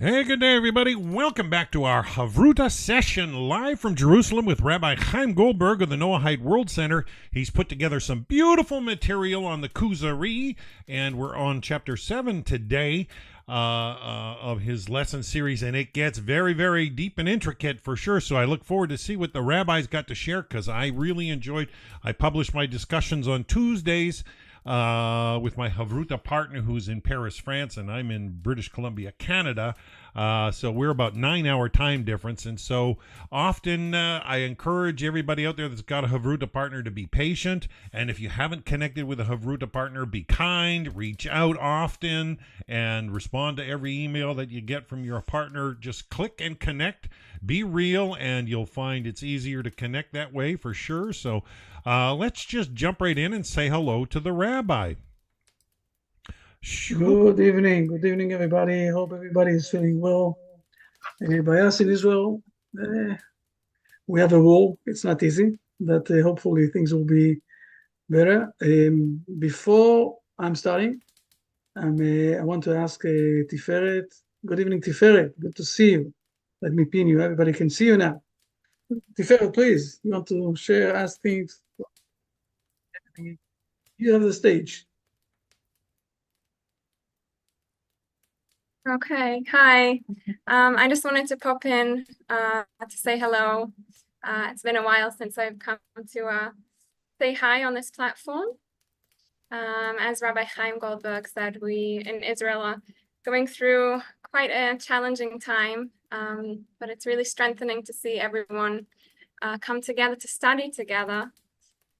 Hey, good day, everybody. Welcome back to our Chavruta session live from Jerusalem with Rabbi Chaim Goldberg of the Noahide World Center. He's put together some beautiful material on the Kuzari, and we're on chapter 7 today of his lesson series, and it gets very, very deep and intricate for sure. So I look forward to see what the rabbis got to share, because I really enjoyed. I published my discussions on Tuesdays with my Chavruta partner who's in Paris, France, and I'm in British Columbia, Canada. So we're about 9-hour time difference. And so often I encourage everybody out there that's got a Chavruta partner to be patient. And if you haven't connected with a Chavruta partner, be kind, reach out often, and respond to every email that you get from your partner. Just click and connect. Be real, and you'll find it's easier to connect that way for sure. So let's just jump right in and say hello to the rabbi. Good evening, everybody. Hope everybody is feeling well. By us in Israel, we have a war. It's not easy, but hopefully things will be better. Before I'm starting, I want to ask Tiferet. Good evening, Tiferet. Good to see you. Let me pin you. Everybody can see you now. Tiferet, please. You want to share, ask things? You have the stage. Okay, hi. I just wanted to pop in to say hello. It's been a while since I've come to say hi on this platform. As Rabbi Chaim Goldberg said, we in Israel are going through quite a challenging time, but it's really strengthening to see everyone come together to study together.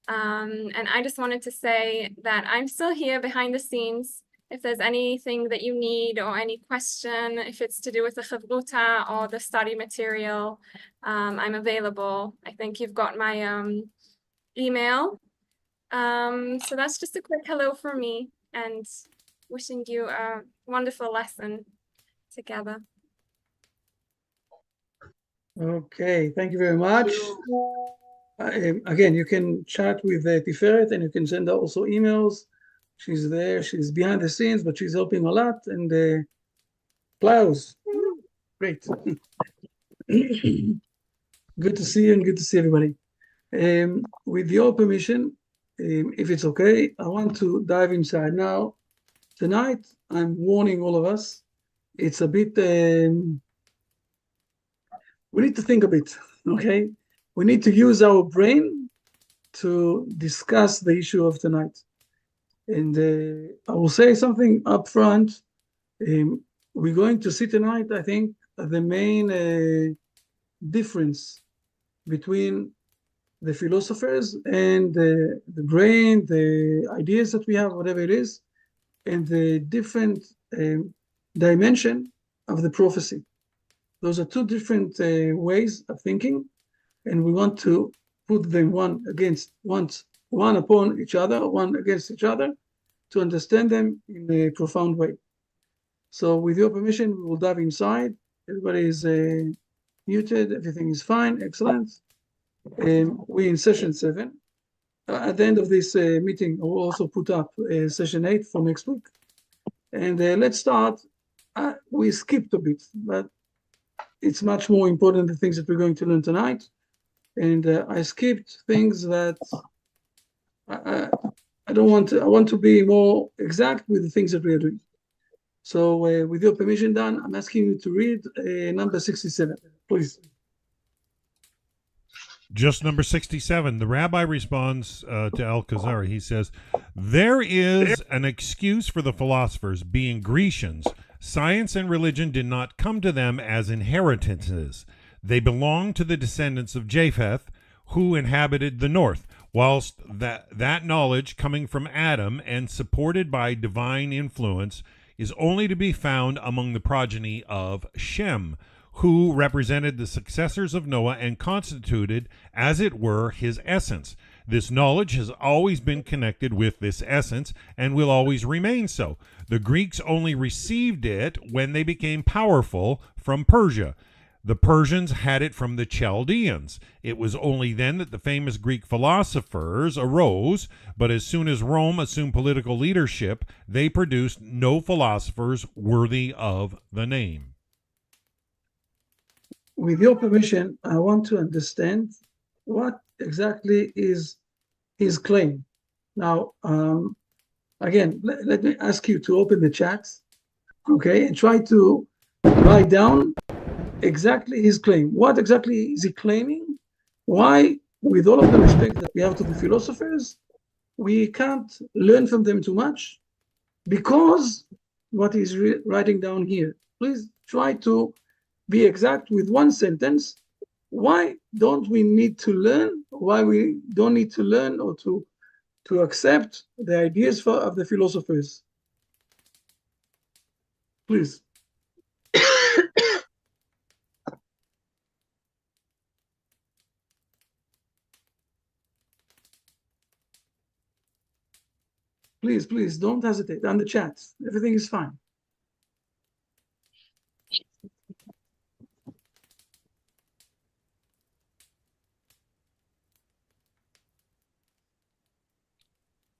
And I just wanted to say that I'm still here behind the scenes. If there's anything that you need or any question, if it's to do with the Chavruta or the study material, I'm available. I think you've got my email. So that's just a quick hello from me, and wishing you a wonderful lesson together. Okay, thank you very much. Again, you can chat with Tiferet, and you can send also emails. She's there. She's behind the scenes, but she's helping a lot. And applause. Great. Good to see you, and good to see everybody. With your permission, if it's okay, I want to dive inside. Now, tonight, I'm warning all of us. It's a bit, we need to think a bit, okay? We need to use our brain to discuss the issue of tonight. And I will say something up front. We're going to see tonight, I think, the main difference between the philosophers and the brain, the ideas that we have, whatever it is, and the different dimension of the prophecy. Those are two different ways of thinking, and we want to put them one upon each other, one against each other, to understand them in a profound way. So with your permission, we will dive inside. Everybody is muted. Everything is fine. Excellent. We're in session 7. At the end of this meeting, I will also put up session 8 for next week. And let's start. We skipped a bit, but it's much more important, the things that we're going to learn tonight. And I skipped things that I want to be more exact with the things that we are doing. So with your permission, Dan, I'm asking you to read number 67, please. Just number 67. The rabbi responds to Al-Kuzari. He says, there is an excuse for the philosophers, being Grecians. Science and religion did not come to them as inheritances. They belong to the descendants of Japheth, who inhabited the north, whilst that knowledge coming from Adam and supported by divine influence is only to be found among the progeny of Shem, who represented the successors of Noah and constituted, as it were, his essence. This knowledge has always been connected with this essence and will always remain so. The Greeks only received it when they became powerful from Persia. The Persians had it from the Chaldeans. It was only then that the famous Greek philosophers arose, but as soon as Rome assumed political leadership, they produced no philosophers worthy of the name. with your permission, I want to understand what exactly is his claim. Now, again, let me ask you to open the chat, okay, and try to write down exactly his claim. What exactly is he claiming? Why, with all of the respect that we have to the philosophers, we can't learn from them too much? Because what he's writing down here. Please try to be exact with one sentence. Why don't we need to learn? Why we don't need to learn or to accept the ideas of the philosophers? Please. Please don't hesitate on the chat. Everything is fine.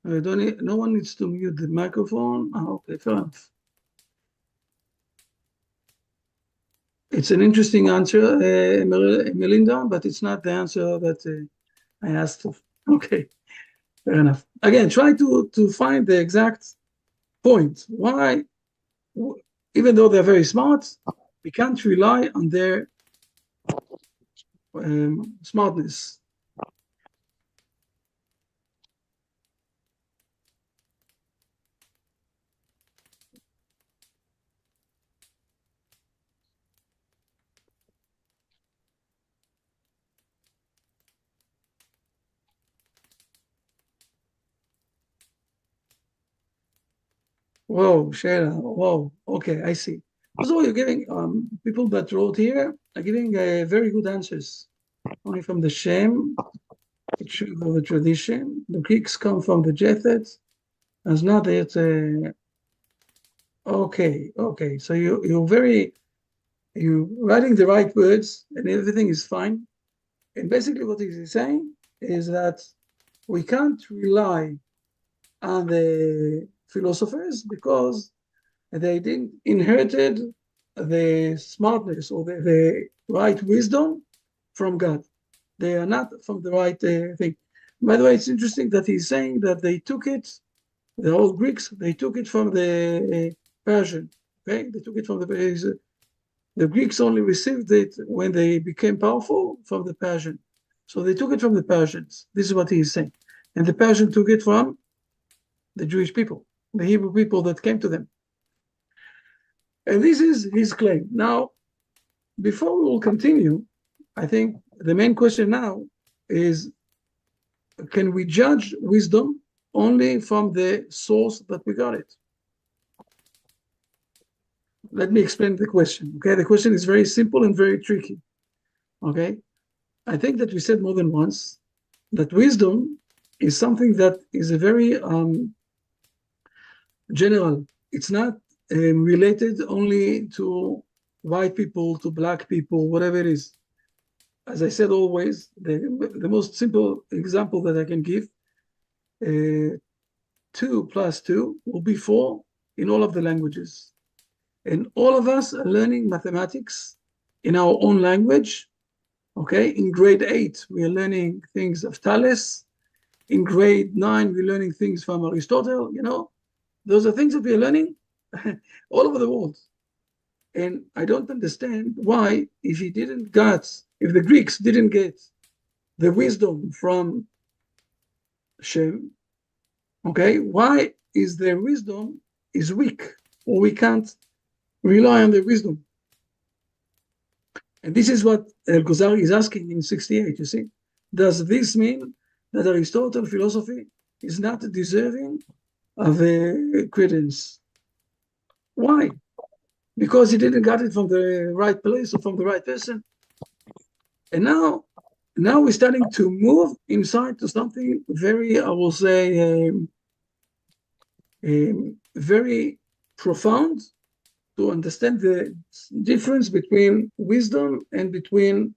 No one needs to mute the microphone. Okay, fair enough. It's an interesting answer, Melinda, but it's not the answer that I asked for. Okay, fair enough. Again, try to find the exact point. Why, even though they're very smart, we can't rely on their smartness. Whoa, Shayla, whoa, okay, I see. First of all, you're giving, people that wrote here are giving very good answers. Only from the Shem, the tradition. The Greeks come from the Jethet. As not that, okay. So you're writing the right words and everything is fine. And basically what he's saying is that we can't rely on the philosophers because they didn't inherited the smartness or the right wisdom from God. They are not from the right thing. By the way, it's interesting that he's saying that they took it, the old Greeks, they took it from the Persian. Okay, they took it from the Greeks only received it when they became powerful from the Persian. So they took it from the Persians. This is what he is saying. And the Persian took it from the Jewish people, the Hebrew people that came to them. And this is his claim. Now, before we will continue, I think the main question now is, can we judge wisdom only from the source that we got it? Let me explain the question, okay? The question is very simple and very tricky, okay? I think that we said more than once that wisdom is something that is a very general. It's not related only to white people, to black people, whatever it is. As I said always, the most simple example that I can give, 2 + 2 will be 4 in all of the languages. And all of us are learning mathematics in our own language, okay? In grade 8, we are learning things of Thales. In grade 9, we're learning things from Aristotle, you know? Those are things that we are learning all over the world. And I don't understand why, if the Greeks didn't get the wisdom from Shem, okay, why is their wisdom is weak, or we can't rely on their wisdom? And this is what Kuzari is asking in 68, you see. Does this mean that Aristotle philosophy is not deserving of a credence? Why? Because he didn't get it from the right place or from the right person. And now we're starting to move inside to something very, I will say, very profound, to understand the difference between wisdom and between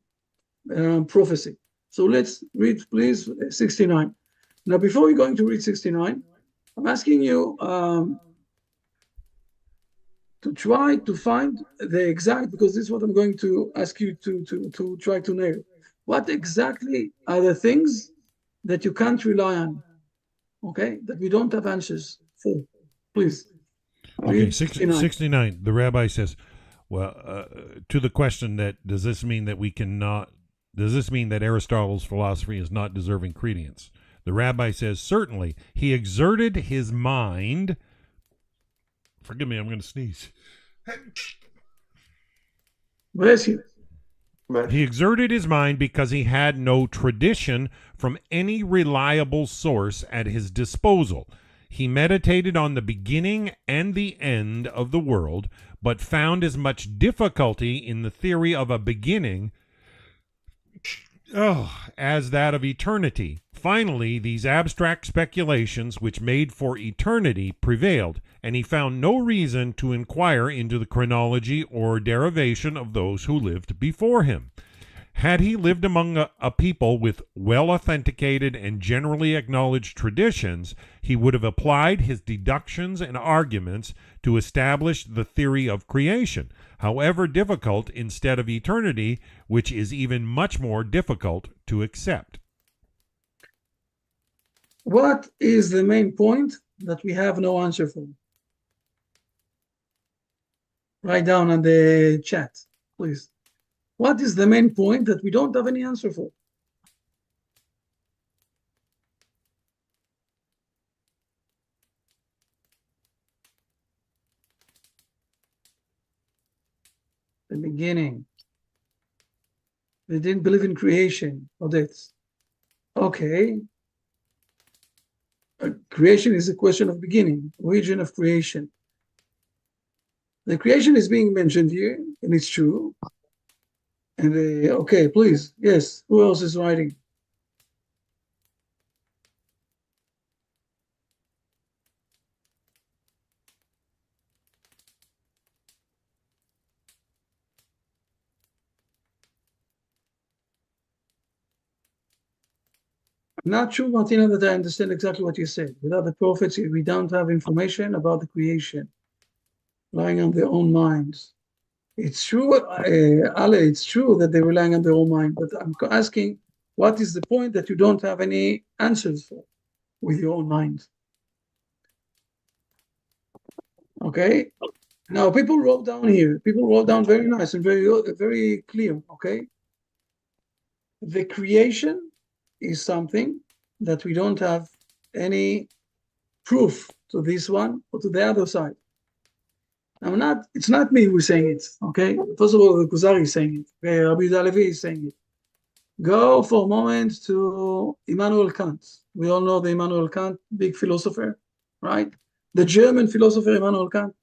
prophecy. So let's read, please, 69. Now, before we're going to read 69, I'm asking you to try to find the exact, because this is what I'm going to ask you to try to nail. What exactly are the things that you can't rely on? Okay, that we don't have answers for. Please. Okay, Read 69. The rabbi says, well, to the question that does this mean that Aristotle's philosophy is not deserving credence? The rabbi says, certainly, he exerted his mind. Forgive me, I'm going to sneeze. Bless you. He exerted his mind because he had no tradition from any reliable source at his disposal. He meditated on the beginning and the end of the world, but found as much difficulty in the theory of a beginning as that of eternity. Finally, these abstract speculations which made for eternity prevailed, and he found no reason to inquire into the chronology or derivation of those who lived before him. Had he lived among a people with well-authenticated and generally acknowledged traditions, he would have applied his deductions and arguments to establish the theory of creation, however difficult, instead of eternity, which is even much more difficult to accept. What is the main point that we have no answer for? Write down on the chat, please. What is the main point that we don't have any answer for? The beginning. They didn't believe in creation. Odette. Okay. Creation is a question of beginning, origin of creation. The creation is being mentioned here, and it's true. And okay, please, yes. Who else is writing? I'm not sure, Martina, that I understand exactly what you said. Without the prophets, we don't have information about the creation, relying on their own minds. It's true, Ale, it's true that they're relying on their own mind, but I'm asking, what is the point that you don't have any answers for with your own mind? Okay? Now, people wrote down here. People wrote down very nice and very clear, okay? The creation is something that we don't have any proof to this one or to the other side. Now, it's not me who's saying it, okay? First of all, the Kuzari is saying it. Okay? Rabbi Levi is saying it. Go for a moment to Immanuel Kant. We all know the Immanuel Kant, big philosopher, right? The German philosopher Immanuel Kant.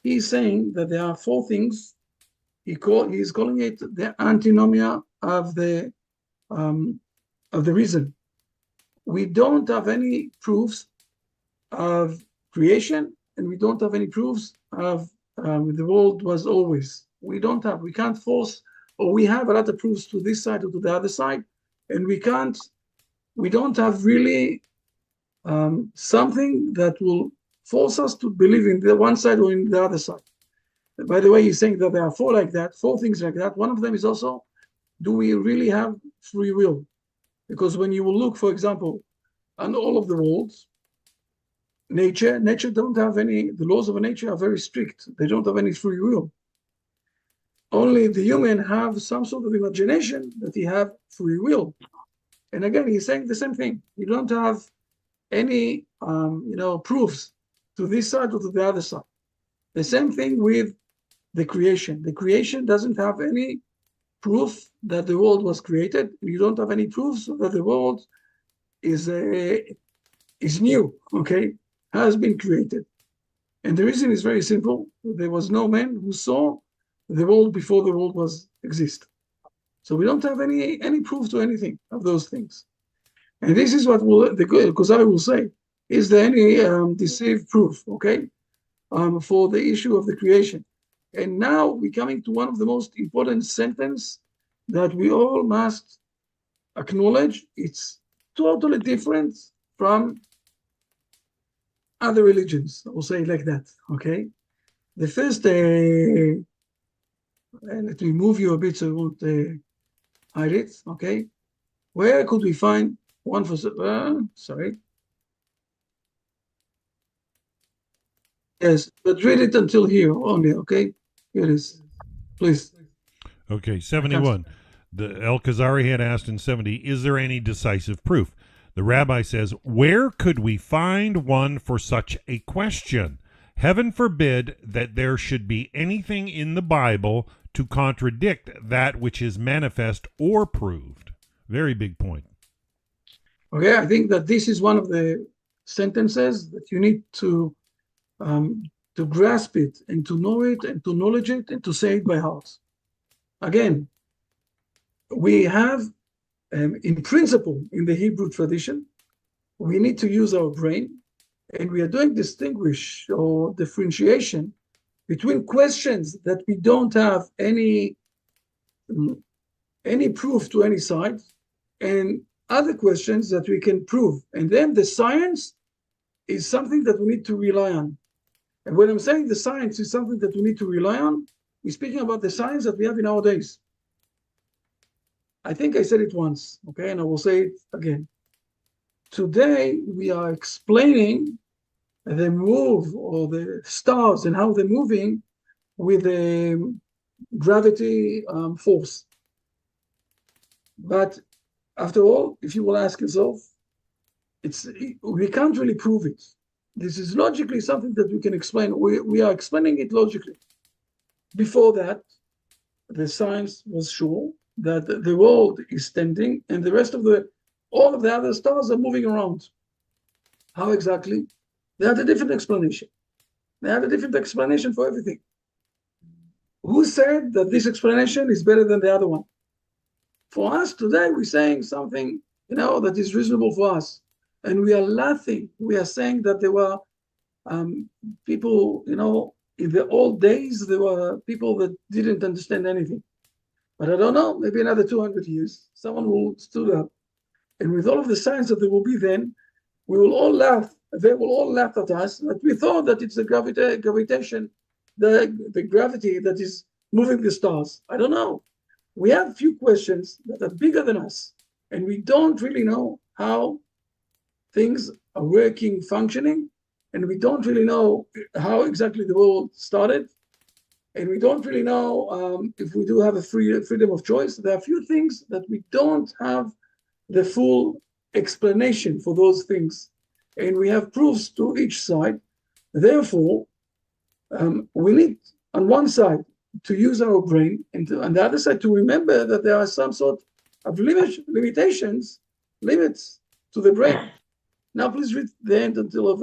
He's saying that there are four things. He's calling it the antinomia of the reason. We don't have any proofs of creation, and we don't have any proofs of the world was always. We can't force, or we have a lot of proofs to this side or to the other side, and we don't have really something that will force us to believe in the one side or in the other side. By the way, he's saying that there are four things like that. One of them is also, do we really have free will? Because when you will look, for example, on all of the worlds, nature don't have any, the laws of nature are very strict. They don't have any free will. Only the human have some sort of imagination that he have free will. And again, he's saying the same thing. You don't have any, proofs to this side or to the other side. The same thing with the creation. The creation doesn't have any proof that the world was created. You don't have any proofs that the world is new, okay, has been created. And the reason is very simple. There was no man who saw the world before the world was exist. So we don't have any proof to anything of those things. And this is what the Kuzari will say. Is there any deceived proof, okay, for the issue of the creation? And now we're coming to one of the most important sentences that we all must acknowledge. It's totally different from other religions. I will say it like that, okay? The first, and let me move you a bit so I won't hide it, okay? Where could we find one for, sorry. Yes, but read it until here only, okay? Here it is, please. Okay, 71. The El-Kuzari had asked in 70, is there any decisive proof? The rabbi says, where could we find one for such a question? Heaven forbid that there should be anything in the Bible to contradict that which is manifest or proved. Very big point. Okay, I think that this is one of the sentences that you need to grasp it and to know it and to knowledge it and to say it by heart. Again, we have, in principle, in the Hebrew tradition, we need to use our brain, and we are doing distinguish or differentiation between questions that we don't have any proof to any side, and other questions that we can prove. And then the science is something that we need to rely on. And when I'm saying the science is something that we need to rely on, we're speaking about the science that we have in our days. I think I said it once, okay, and I will say it again. Today, we are explaining the move or the stars and how they're moving with a gravity force. But after all, if you will ask yourself, we can't really prove it. This is logically something that we can explain. We are explaining it logically. Before that, the science was sure that the world is standing and the rest of all of the other stars are moving around. How exactly? They had a different explanation. They had a different explanation for everything. Who said that this explanation is better than the other one? For us today, we're saying something, that is reasonable for us. And we are laughing. We are saying that there were people, in the old days, there were people that didn't understand anything. But I don't know, maybe another 200 years, someone will stood up. And with all of the science that there will be then, we will all laugh. They will all laugh at us that we thought that it's the gravitation, the gravity that is moving the stars. I don't know. We have a few questions that are bigger than us, and we don't really know how things are working, functioning, and we don't really know how exactly the world started, and we don't really know if we do have a freedom of choice. There are a few things that we don't have the full explanation for those things, and we have proofs to each side. Therefore, we need, on one side, to use our brain, and on the other side, to remember that there are some sort of limits to the brain. Now, please read the end until of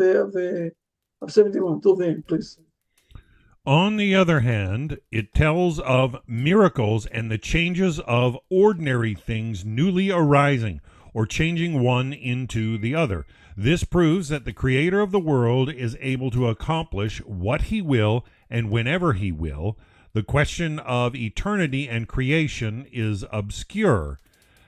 71, till the end, please. On the other hand, it tells of miracles and the changes of ordinary things newly arising, or changing one into the other. This proves that the Creator of the world is able to accomplish what He will and whenever He will. The question of eternity and creation is obscure,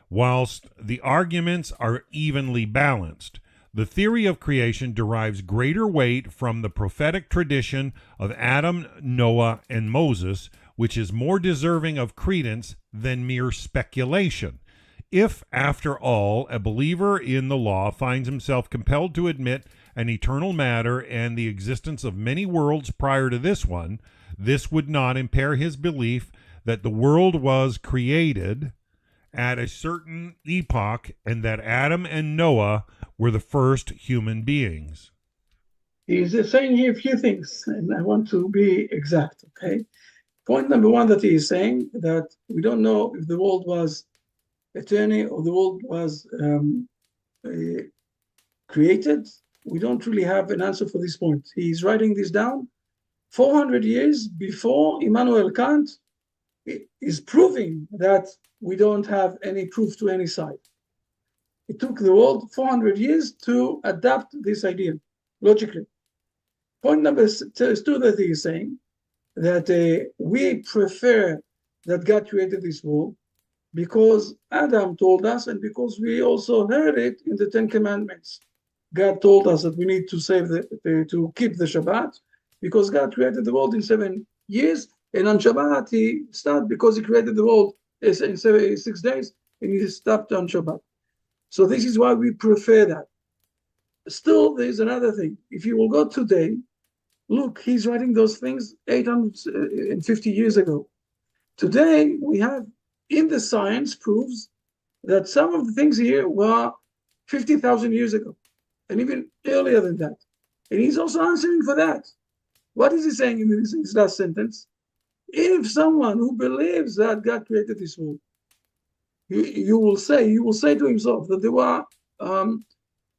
whilst the arguments are evenly balanced. The theory of creation derives greater weight from the prophetic tradition of Adam, Noah, and Moses, which is more deserving of credence than mere speculation. If, after all, a believer in the law finds himself compelled to admit an eternal matter and the existence of many worlds prior to this one, this would not impair his belief that the world was created at a certain epoch and that Adam and Noah were the first human beings. He's saying here a few things, and I want to be exact, okay? Point number one that he is saying, that we don't know if the world was eternal or the world was created. We don't really have an answer for this point. He's writing this down 400 years before Immanuel Kant is proving that we don't have any proof to any side. It took the world 400 years to adapt this idea, logically. Point number two that he is saying, that we prefer that God created this world because Adam told us, and because we also heard it in the Ten Commandments. God told us that we need to to keep the Shabbat, because God created the world in 7 years, and on Shabbat he started because he created the world in 6 days, and he stopped on Shabbat. So this is why we prefer that. Still, there's another thing. If you will go today, look, he's writing those things 850 years ago. Today, we have in the science proves that some of the things here were 50,000 years ago, and even earlier than that. And he's also answering for that. What is he saying in his last sentence? If someone who believes that God created this world, you will say to himself that there were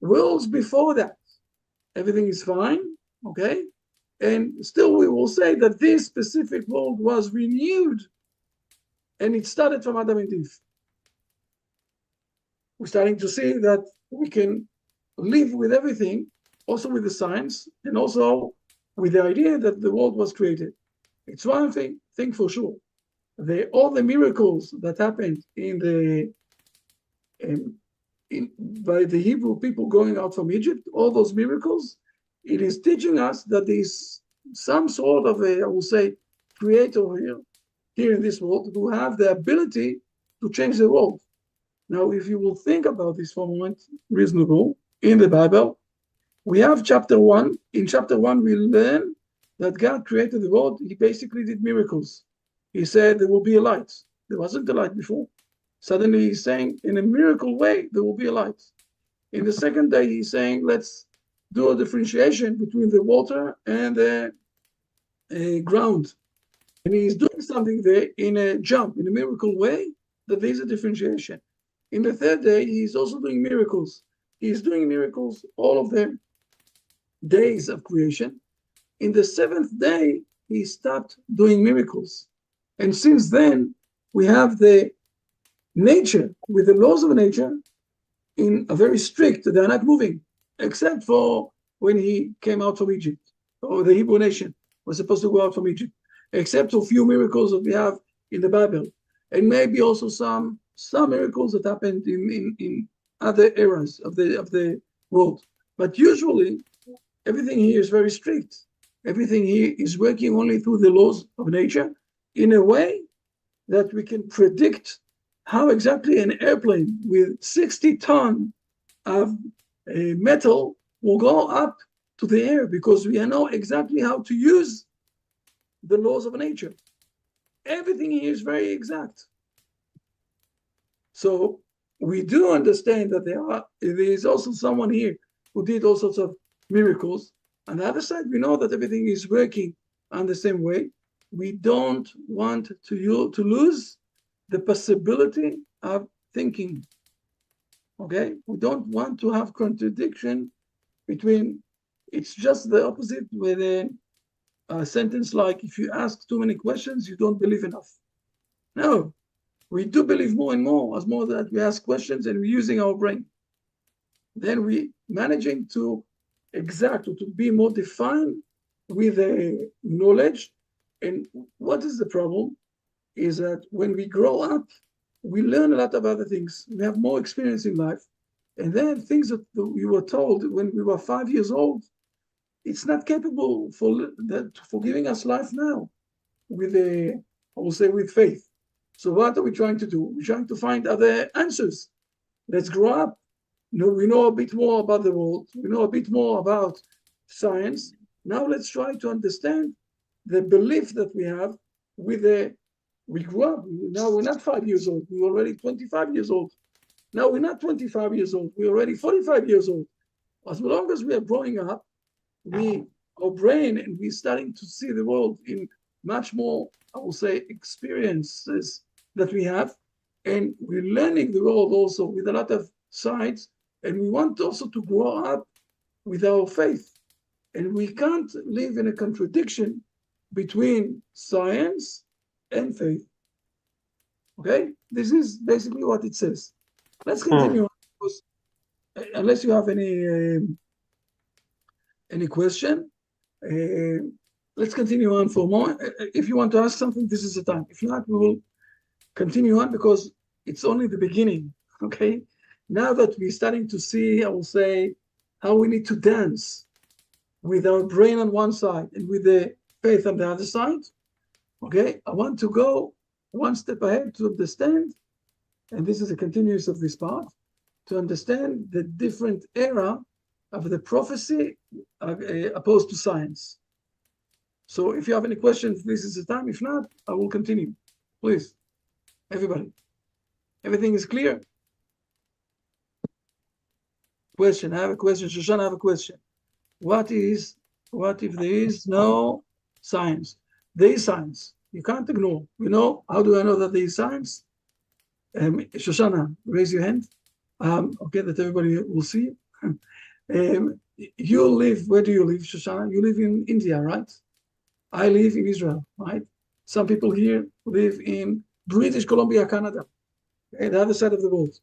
worlds before that. Everything is fine, okay? And still we will say that this specific world was renewed, and it started from Adam and Eve. We're starting to see that we can live with everything, also with the science, and also with the idea that the world was created. It's one thing for sure. All the miracles that happened by the Hebrew people going out from Egypt, all those miracles, it is teaching us that there's some sort of I will say, creator here in this world who have the ability to change the world. Now, if you will think about this for a moment, reasonable, in the Bible, we have chapter 1. In chapter 1, we learn that God created the world. He basically did miracles. He said there will be a light. There wasn't a light before. Suddenly he's saying, in a miracle way, there will be a light. In the second day, he's saying, let's do a differentiation between the water and the ground. And he's doing something there in a miracle way, that there's a differentiation. In the third day, he's also doing miracles. He's doing miracles, all of them, days of creation. In the seventh day, he stopped doing miracles. And since then, we have the nature, with the laws of nature, in a very strict, they're not moving, except for when he came out from Egypt, or the Hebrew nation was supposed to go out from Egypt, except for a few miracles that we have in the Bible, and maybe also some miracles that happened in other eras of the world. But usually, everything here is very strict. Everything here is working only through the laws of nature in a way that we can predict how exactly an airplane with 60 tons of metal will go up to the air, because we know exactly how to use the laws of nature. Everything here is very exact. So we do understand that there is also someone here who did all sorts of miracles. On the other side, we know that everything is working on the same way. We don't want to lose the possibility of thinking. Okay? We don't want to have contradiction between, it's just the opposite with a sentence like, if you ask too many questions, you don't believe enough. No, we do believe more and more, as more that we ask questions and we're using our brain. Then we managing to exact or to be more defined with knowledge. And what is the problem is that when we grow up, we learn a lot of other things. We have more experience in life. And then things that we were told when we were 5 years old, it's not capable for giving us life now with I will say with faith. So what are we trying to do? We're trying to find other answers. Let's grow up. We know a bit more about the world. We know a bit more about science. Now let's try to understand the belief that we have with we grew up. Now we're not 5 years old. We're already 25 years old. Now we're not 25 years old. We're already 45 years old. As long as we are growing up, our brain, and we're starting to see the world in much more, I will say, experiences that we have. And we're learning the world also with a lot of sides. And we want also to grow up with our faith. And we can't live in a contradiction between science and faith. Okay? This is basically what it says. Let's continue on, because unless you have any question, let's continue on for more. If you want to ask something, this is the time. If not, we will continue on, because it's only the beginning. Okay? Now that we're starting to see, I will say, how we need to dance with our brain on one side and with the faith on the other side. Okay, I want to go one step ahead to understand, and this is a continuous of this part, to understand the different era of the prophecy opposed to science. So if you have any questions, this is the time. If not, I will continue. Please, everybody. Everything is clear? Question, I have a question. Shoshana, I have a question. What if there is no science? There is science. You can't ignore. How do I know that there is science? Shoshana, raise your hand. Okay, that everybody will see. You live, where do you live, Shoshana? You live in India, right? I live in Israel, right? Some people here live in British Columbia, Canada, at the other side of the world.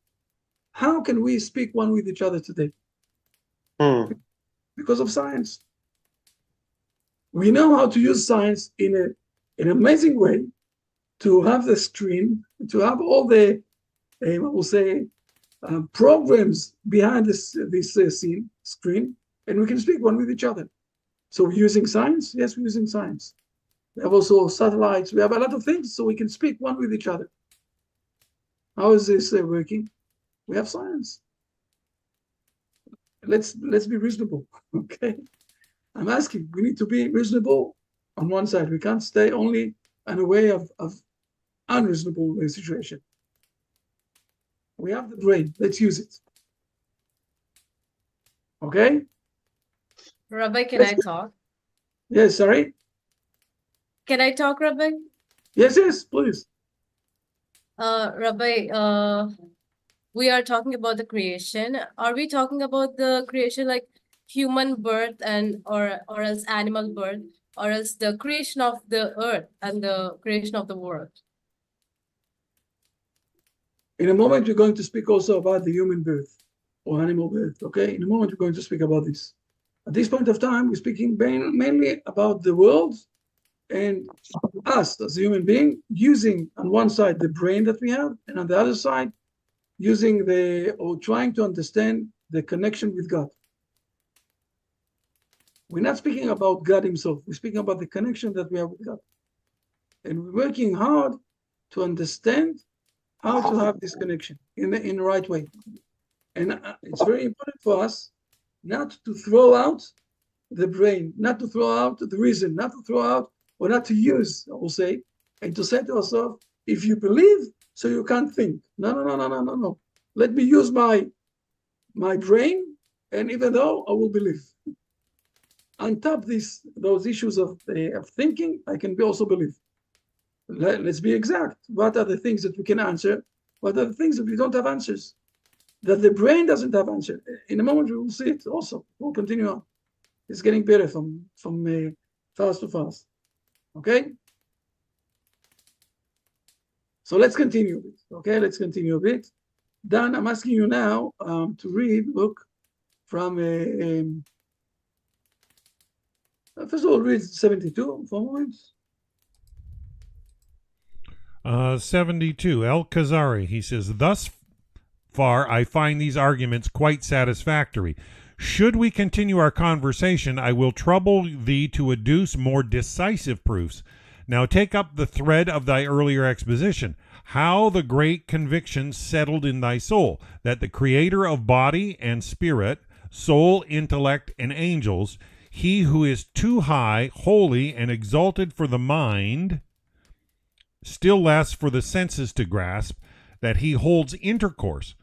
How can we speak one with each other today? Because of science. We know how to use science in an amazing way to have the screen, to have all the, I will say, programs behind this screen, and we can speak one with each other. So we're using science? Yes, we're using science. We have also satellites. We have a lot of things, so we can speak one with each other. How is this working? We have science. Let's be reasonable, okay? I'm asking, we need to be reasonable on one side. We can't stay only in a way of unreasonable situation. We have the brain. Let's use it. Okay? Rabbi, can I talk? Yes, sorry? Can I talk, Rabbi? Yes, please. Rabbi, we are talking about the creation. Are we talking about the creation like human birth and or else animal birth, or else the creation of the earth and the creation of the world? In a moment, we're going to speak also about the human birth or animal birth, okay? In a moment, we're going to speak about this. At this point of time, we're speaking mainly about the world and us as a human being, using on one side the brain that we have, and on the other side, using trying to understand the connection with God. We're not speaking about God himself. We're speaking about the connection that we have with God. And we're working hard to understand how to have this connection in the right way. And it's very important for us not to throw out the brain, not to throw out the reason, not to throw out or not to use, I will say, and to say to ourselves, if you believe, so you can't think. No. Let me use my brain, and even though I will believe. On top of those issues of thinking, I can also believe. Let's be exact. What are the things that we can answer? What are the things that we don't have answers? That the brain doesn't have answer. In a moment, we will see it also. We'll continue on. It's getting better from fast to fast. Okay? So let's continue a bit. Okay, let's continue a bit. Dan, I'm asking you now to read, look, from first of all, read 72 for a moment. 72, El-Kuzari, he says, thus far I find these arguments quite satisfactory. Should we continue our conversation, I will trouble thee to adduce more decisive proofs. Now take up the thread of thy earlier exposition, how the great conviction settled in thy soul, that the creator of body and spirit, soul, intellect, and angels, he who is too high, holy, and exalted for the mind, still less for the senses to grasp, that he holds intercourse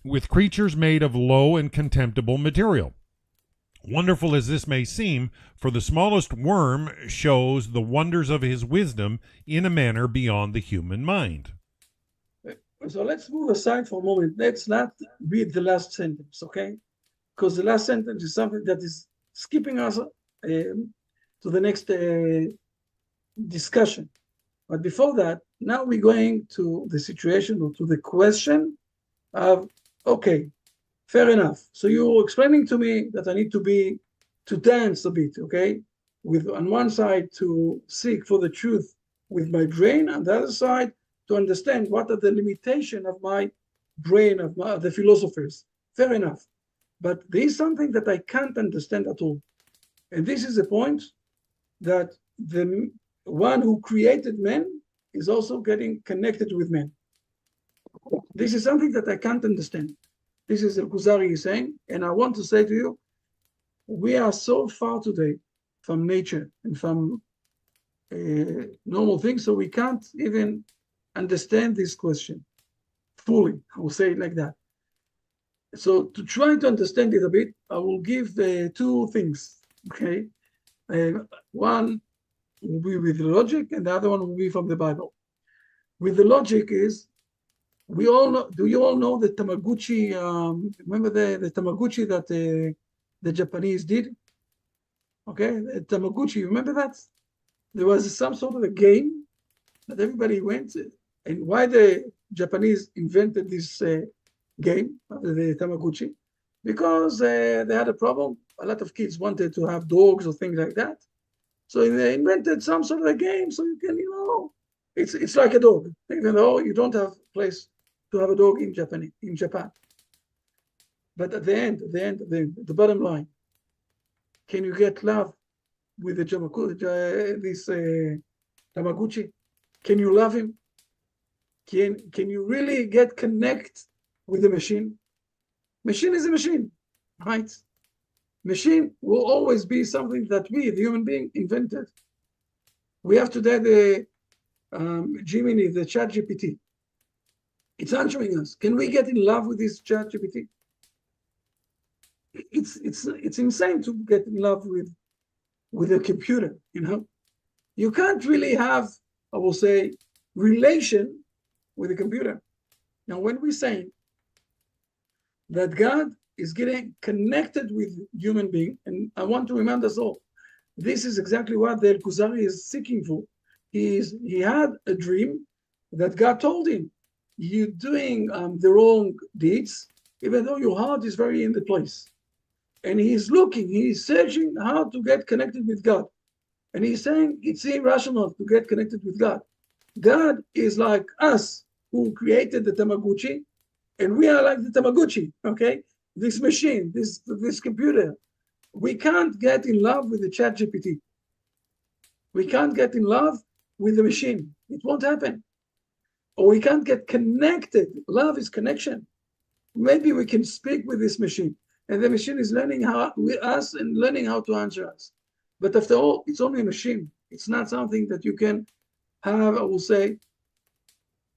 with creatures made of low and contemptible material. Wonderful as this may seem, for the smallest worm shows the wonders of his wisdom in a manner beyond the human mind. So let's move aside for a moment. Let's not read the last sentence, okay? Because the last sentence is something that is skipping us to the next discussion. But before that, now we're going to the situation or to the question of, okay, fair enough. So you're explaining to me that I need to dance a bit, okay? With on one side to seek for the truth with my brain, on the other side to understand what are the limitations of my brain, of the philosophers. Fair enough. But there is something that I can't understand at all. And this is the point that the one who created men is also getting connected with men. This is something that I can't understand. This is what Kuzari is saying, and I want to say to you, we are so far today from nature and from normal things, so we can't even understand this question fully. I will say it like that. So to try to understand it a bit, I will give two things, okay? One will be with the logic, and the other one will be from the Bible. With the logic is, we all know, do you all know the Tamagotchi, remember the Tamagotchi that the Japanese did? Okay, the Tamagotchi, remember that? There was some sort of a game that everybody went, and why the Japanese invented this game, the Tamagotchi? Because they had a problem. A lot of kids wanted to have dogs or things like that. So they invented some sort of a game so you can, it's like a dog, even though you don't have a place to have a dog in Japan. But at the end, the bottom line, can you get love with this Tamagotchi? Can you love him? Can you really get connect with the machine? Machine is a machine, right? Machine will always be something that we, the human being, invented. We have today the Gemini, the ChatGPT. It's answering us. Can we get in love with this ChatGPT? It's insane to get in love with a computer. You can't really have, I will say, relation with a computer. Now, when we say that God is getting connected with human being, and I want to remind us all, this is exactly what the Kuzari is seeking for. He had a dream that God told him, you're doing the wrong deeds, even though your heart is very in the place. And he's searching how to get connected with God. And he's saying it's irrational to get connected with God. God is like us who created the Tamagotchi, and we are like the Tamagotchi, okay? This machine, this computer. We can't get in love with the ChatGPT. We can't get in love with the machine. It won't happen. Or we can't get connected. Love is connection. Maybe we can speak with this machine, and the machine is learning how with us and learning how to answer us. But after all, it's only a machine. It's not something that you can have, I will say,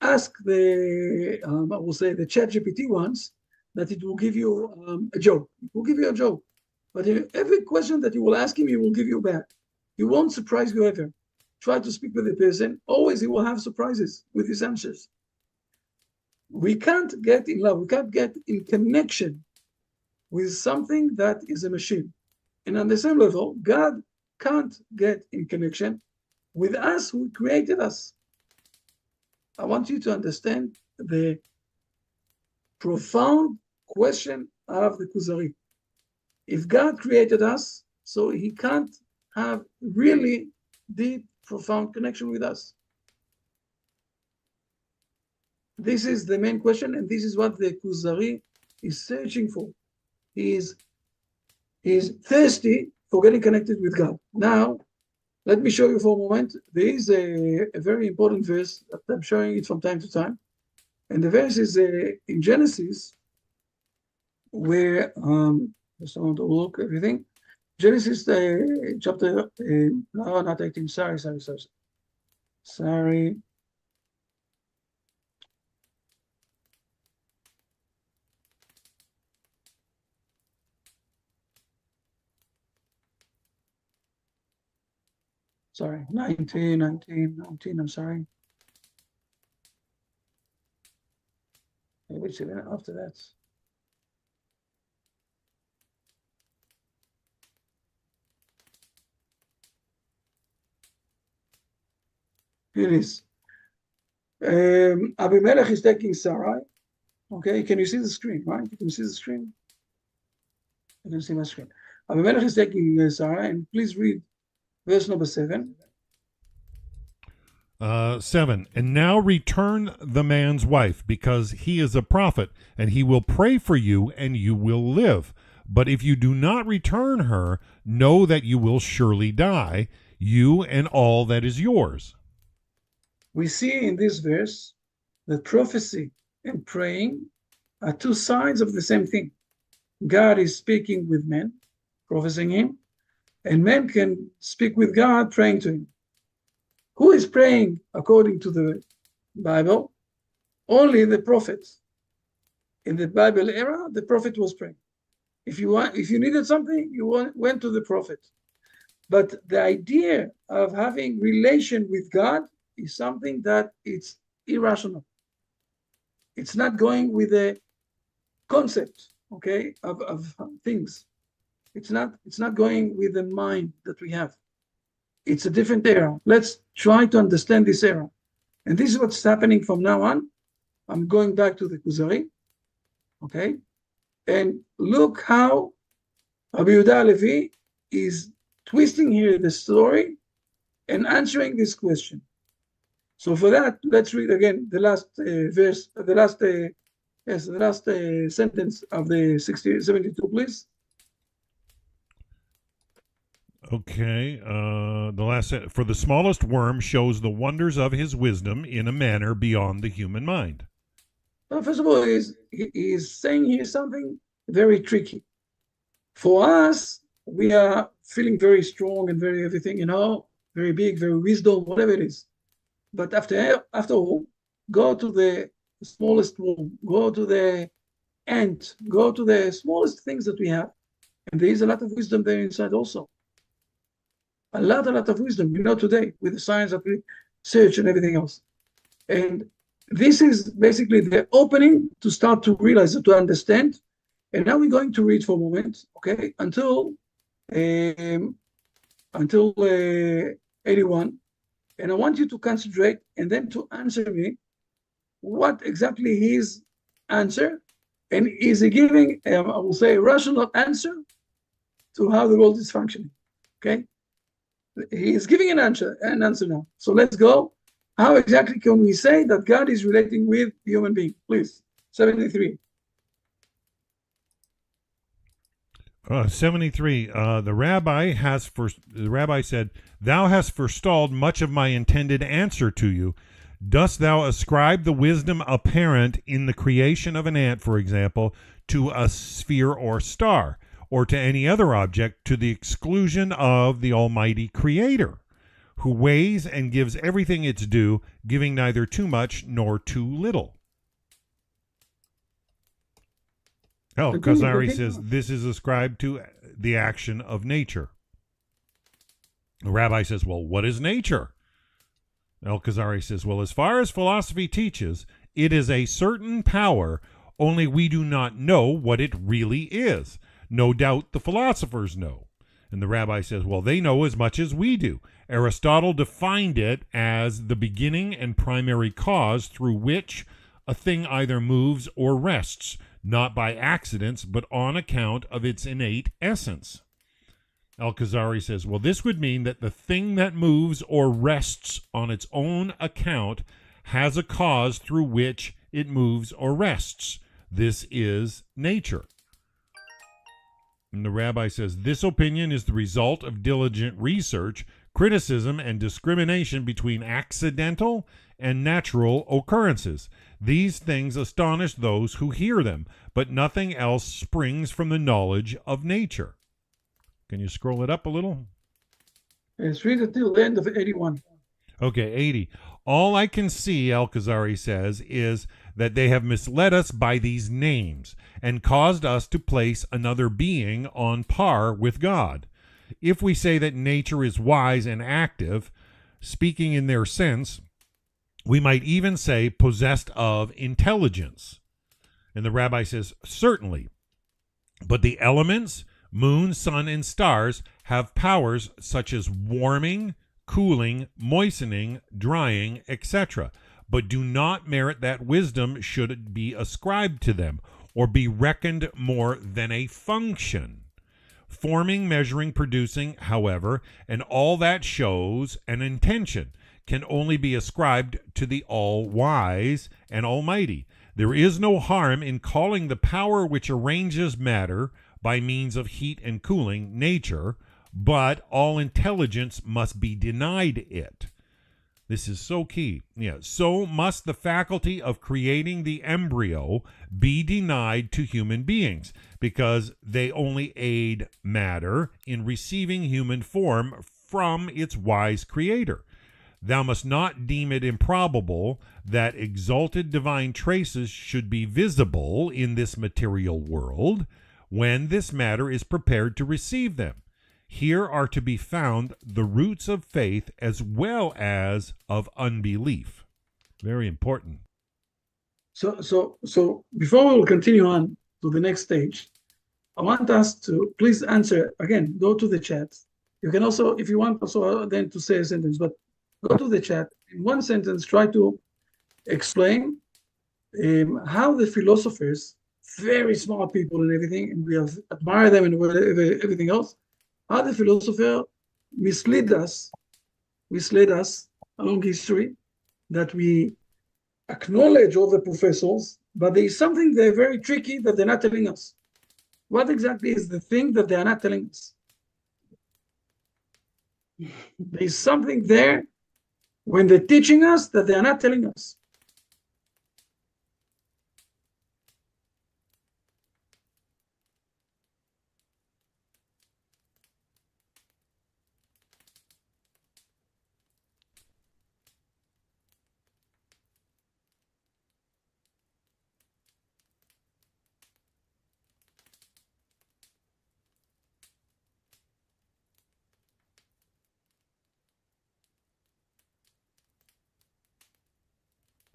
ask the ChatGPT once, that it will give you a joke. It will give you a joke. But every question that you will ask him, he will give you back. He won't surprise you ever. Try to speak with the person. Always he will have surprises with his answers. We can't get in love. We can't get in connection with something that is a machine. And on the same level, God can't get in connection with us who created us. I want you to understand the profound question of the Kuzari. If God created us, so he can't have really deep, profound connection with us. This is the main question, and this is what the Kuzari is searching for. He is thirsty for getting connected with God. Now, let me show you for a moment. There is a very important verse that I'm showing it from time to time. And the verse is in Genesis, where, just want to look everything. Genesis chapter, no, not 18, sorry. Sorry, 19, I'm sorry. Maybe it's even after that. Here it is. Abimelech is taking Sarai. Okay, can you see the screen, right? You can see the screen? You can see my screen. Abimelech is taking Sarai, and please read verse number 7. 7. And now return the man's wife, because he is a prophet, and he will pray for you, and you will live. But if you do not return her, know that you will surely die, you and all that is yours. We see in this verse that prophecy and praying are two sides of the same thing. God is speaking with men, prophesying him, and men can speak with God, praying to him. Who is praying according to the Bible? Only the prophets. In the Bible era, the prophet was praying. If you needed something, you went to the prophet. But the idea of having relation with God is something that it's irrational. It's not going with the concept, okay, of things. It's not going with the mind that we have. It's a different era. Let's try to understand this era. And this is what's happening from now on. I'm going back to the Kuzari, okay? And look how Rabbi Yehuda Levi is twisting here the story and answering this question. So for that, let's read again the last verse, the last sentence of the 72, please. Okay, the last for the smallest worm shows the wonders of his wisdom in a manner beyond the human mind. Well, first of all, he is saying here something very tricky. For us, we are feeling very strong and very everything, very big, very wisdom, whatever it is. But after all, go to the smallest worm, go to the ant, go to the smallest things that we have, and there is a lot of wisdom there inside also. A lot of wisdom, today with the science that we search and everything else. And this is basically the opening to start to realize, to understand. And now we're going to read for a moment, okay, until 81. And I want you to concentrate and then to answer me what exactly his answer, and is he giving, I will say, a rational answer to how the world is functioning, okay? He is giving an answer now. So let's go. How exactly can we say that God is relating with human being? Please, 73. 73. The rabbi said, "Thou hast forestalled much of my intended answer to you. Dost thou ascribe the wisdom apparent in the creation of an ant, for example, to a sphere or star, or to any other object, to the exclusion of the Almighty Creator, who weighs and gives everything its due, giving neither too much nor too little?" Kuzari says this is ascribed to the action of nature. The rabbi says, well, what is nature? Kuzari says, well, as far as philosophy teaches, it is a certain power, only we do not know what it really is. No doubt the philosophers know. And the rabbi says, well, they know as much as we do. Aristotle defined it as the beginning and primary cause through which a thing either moves or rests, not by accidents, but on account of its innate essence. Al-Kuzari says, well, this would mean that the thing that moves or rests on its own account has a cause through which it moves or rests. This is nature. And the rabbi says, this opinion is the result of diligent research, criticism, and discrimination between accidental and natural occurrences. These things astonish those who hear them, but nothing else springs from the knowledge of nature. Can you scroll it up a little? Let's read it till the end of 81. Okay, 80. All I can see, Al-Kuzari says, is that they have misled us by these names and caused us to place another being on par with God. If we say that nature is wise and active, speaking in their sense, we might even say possessed of intelligence. And the rabbi says, certainly. But the elements, moon, sun, and stars have powers such as warming, cooling, moistening, drying, etc., but do not merit that wisdom should be ascribed to them, or be reckoned more than a function. Forming, measuring, producing, however, and all that shows an intention, can only be ascribed to the all-wise and almighty. There is no harm in calling the power which arranges matter by means of heat and cooling, nature, but all intelligence must be denied it. This is so key. Yeah. So must the faculty of creating the embryo be denied to human beings, because they only aid matter in receiving human form from its wise creator. Thou must not deem it improbable that exalted divine traces should be visible in this material world when this matter is prepared to receive them. Here are to be found the roots of faith as well as of unbelief. Very important. So before we will continue on to the next stage, I want us to please answer again. Go to the chat. You can also, if you want, also then to say a sentence, but go to the chat. In one sentence, try to explain how the philosophers, very smart people and everything, and we have admired them and everything else, how the philosopher misled us along history, that we acknowledge all the professors, but there is something they're very tricky that they're not telling us. What exactly is the thing that they are not telling us? There is something there when they're teaching us that they are not telling us.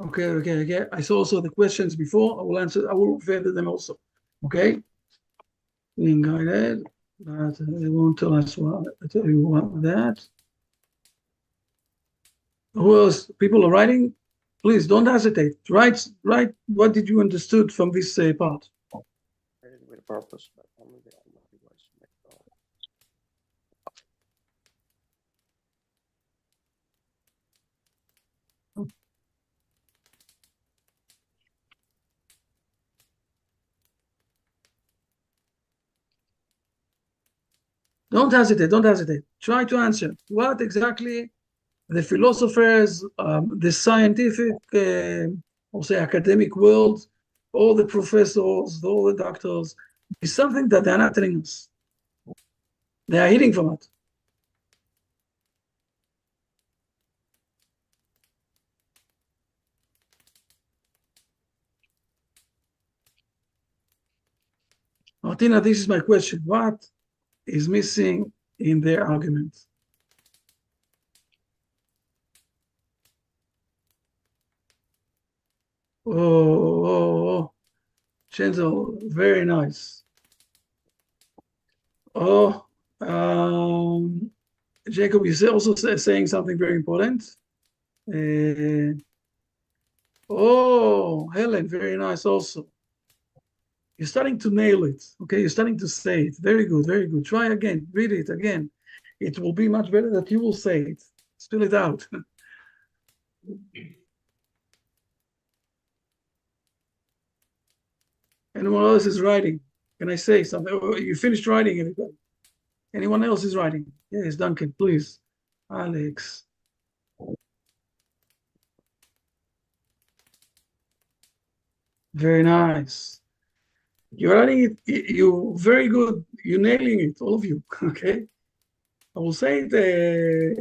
Okay. I saw also the questions before. I will refer to them also. Okay. Being guided, but they won't tell us what. I tell you what that. Who else? People are writing. Please don't hesitate. Write. What did you understood from this part? With a purpose, but only the Almighty wants to make it all. Don't hesitate. Try to answer. What exactly the philosophers, the scientific, or say academic world, all the professors, all the doctors, is something that they're not telling us. They are hiding from it. Martina, this is my question. What is missing in their argument? Oh, Chenzo, very nice. Oh, Jacob, you also saying something very important. Oh, Helen, very nice also. You're starting to nail it. Okay, you're starting to say it. Very good. Try again. Read it again. It will be much better that you will say it. Spill it out. Anyone else is writing? Can I say something? Oh, you finished writing, everybody. Anyone else is writing? Yes, Duncan, please. Alex. Very nice. You're writing it. You very good. You're nailing it, all of you. Okay. I will say it.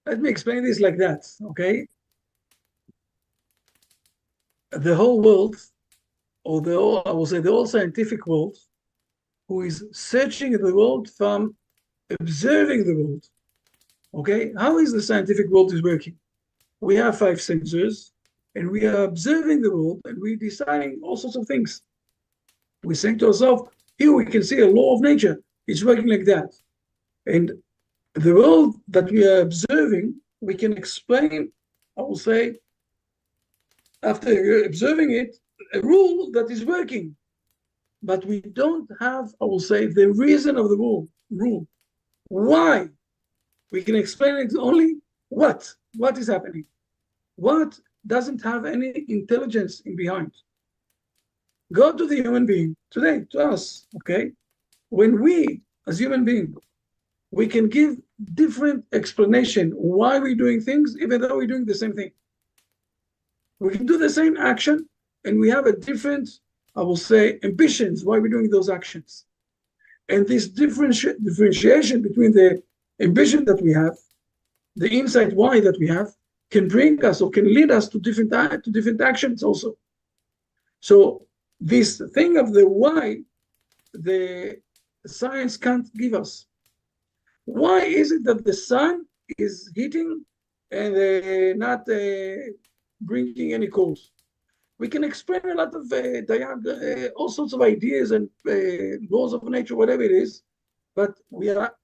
Let me explain this like that. Okay. The whole world, or I will say the whole scientific world, who is searching the world from observing the world. Okay. How is the scientific world is working? We have 5 sensors, and we are observing the world, and we're deciding all sorts of things. We're saying to ourselves, here we can see a law of nature. It's working like that. And the world that we are observing, we can explain, I will say, after observing it, a rule that is working. But we don't have, I will say, the reason of the rule. Why? We can explain it only what is happening. What doesn't have any intelligence in behind. Go to the human being today, to us, okay? When we, as human beings, we can give different explanation why we're doing things, even though we're doing the same thing. We can do the same action, and we have a different, I will say, ambitions why we're doing those actions. And this differentiation between the ambition that we have, the insight why that we have, can bring us or can lead us to different actions also. So this thing of the why, the science can't give us. Why is it that the sun is heating and not bringing any cold? We can explain a lot of all sorts of ideas and laws of nature, whatever it is, but we are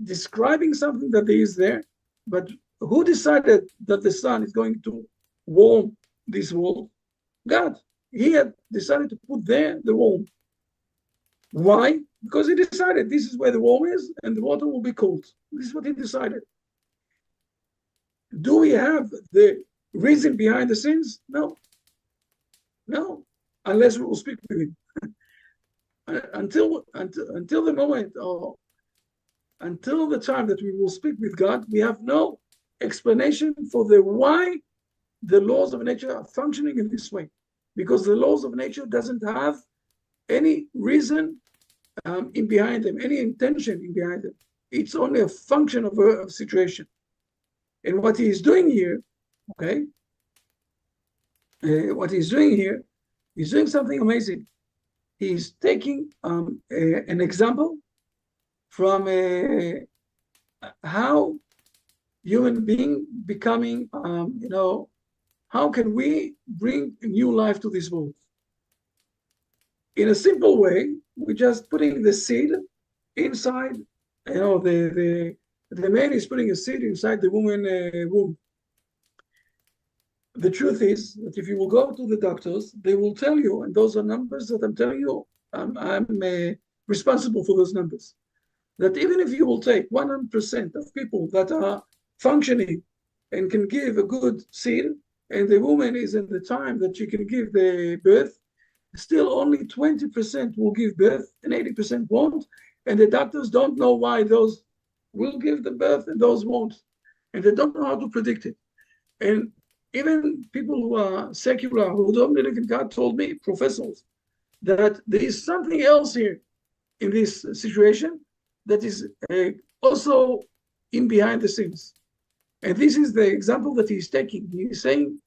describing something that is there. But who decided that the sun is going to warm this world? God. He had decided to put there the warm. Why? Because he decided this is where the warm is and the water will be cold. This is what he decided. Do we have the reason behind the sins? No. No, unless we will speak with him. until the moment or until the time that we will speak with God, we have no explanation for the why the laws of nature are functioning in this way. Because the laws of nature doesn't have any reason in behind them, any intention in behind them. It's only a function of a situation. And what he is doing here, okay, what he's doing here, he's doing something amazing. He's taking an example from how human being becoming, how can we bring new life to this world? In a simple way, we're just putting the seed inside, the man is putting a seed inside the woman womb. The truth is that if you will go to the doctors, they will tell you, and those are numbers that I'm telling you, I'm responsible for those numbers, that even if you will take 100% of people that are functioning and can give a good seed, and the woman is in the time that she can give the birth, still only 20% will give birth and 80% won't. And the doctors don't know why those will give the birth and those won't. And they don't know how to predict it. And even people who are secular, who don't believe in God, told me, professors, that there is something else here in this situation that is also in behind the scenes. And this is the example that he's taking. He's saying,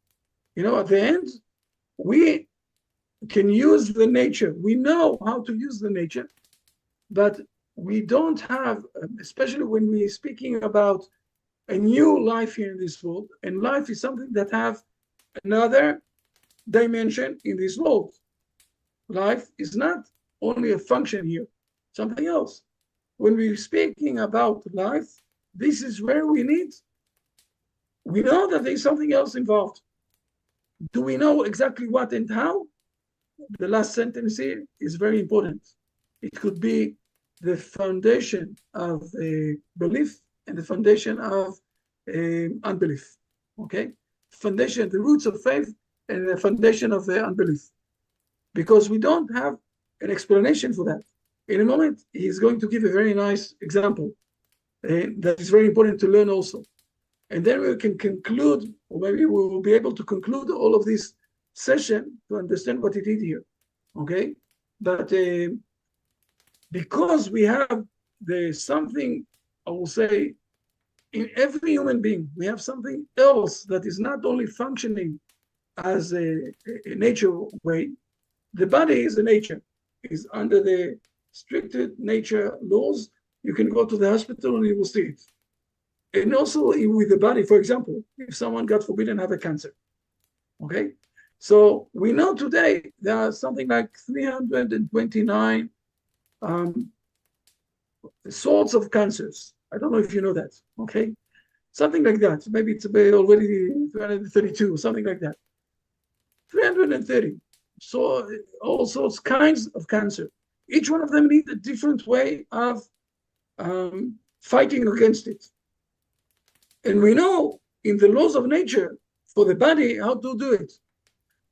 at the end, we can use the nature. We know how to use the nature, but we don't have, especially when we're speaking about a new life here in this world, and life is something that have another dimension in this world. Life is not only a function here, something else. When we're speaking about life, this is where we know that there's something else involved. Do we know exactly what and how? The last sentence here is very important. It could be the foundation of a belief and the foundation of unbelief. Okay? Foundation, the roots of faith and the foundation of the unbelief. Because we don't have an explanation for that. In a moment, he's going to give a very nice example that is very important to learn also. And then we can conclude, or maybe we will be able to conclude all of this session to understand what he did here. Okay? But because we have something, I will say, in every human being, we have something else that is not only functioning as a nature way. The body is a nature, is under the stricted nature laws. You can go to the hospital and you will see it. And also with the body, for example, if someone, God forbid, have a cancer, okay? So we know today there are something like 329 sorts of cancers. I don't know if you know that, okay? Something like that. Maybe it's already 332, something like that. 330. So all sorts, kinds of cancer. Each one of them needs a different way of fighting against it. And we know in the laws of nature, for the body how to do it.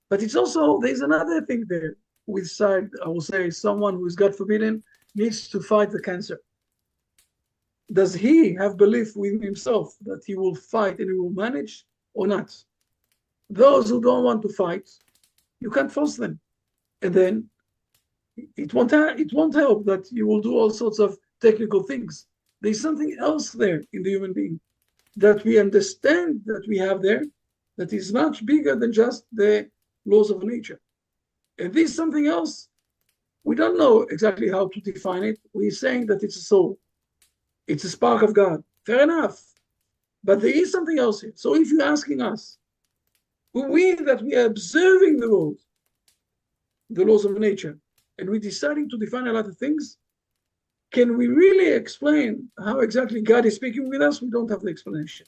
But it's also, there's another thing there with side, I will say, someone who is God forbidden needs to fight the cancer. Does he have belief within himself that he will fight and he will manage or not? Those who don't want to fight, you can't force them. And then it won't help that you will do all sorts of technical things. There's something else there in the human being that we understand that we have there that is much bigger than just the laws of nature. And this something else, we don't know exactly how to define it. We're saying that it's a soul. It's a spark of God. Fair enough. But there is something else here. So if you're asking us, we are observing the laws of nature, and we're deciding to define a lot of things, can we really explain how exactly God is speaking with us? We don't have the explanation.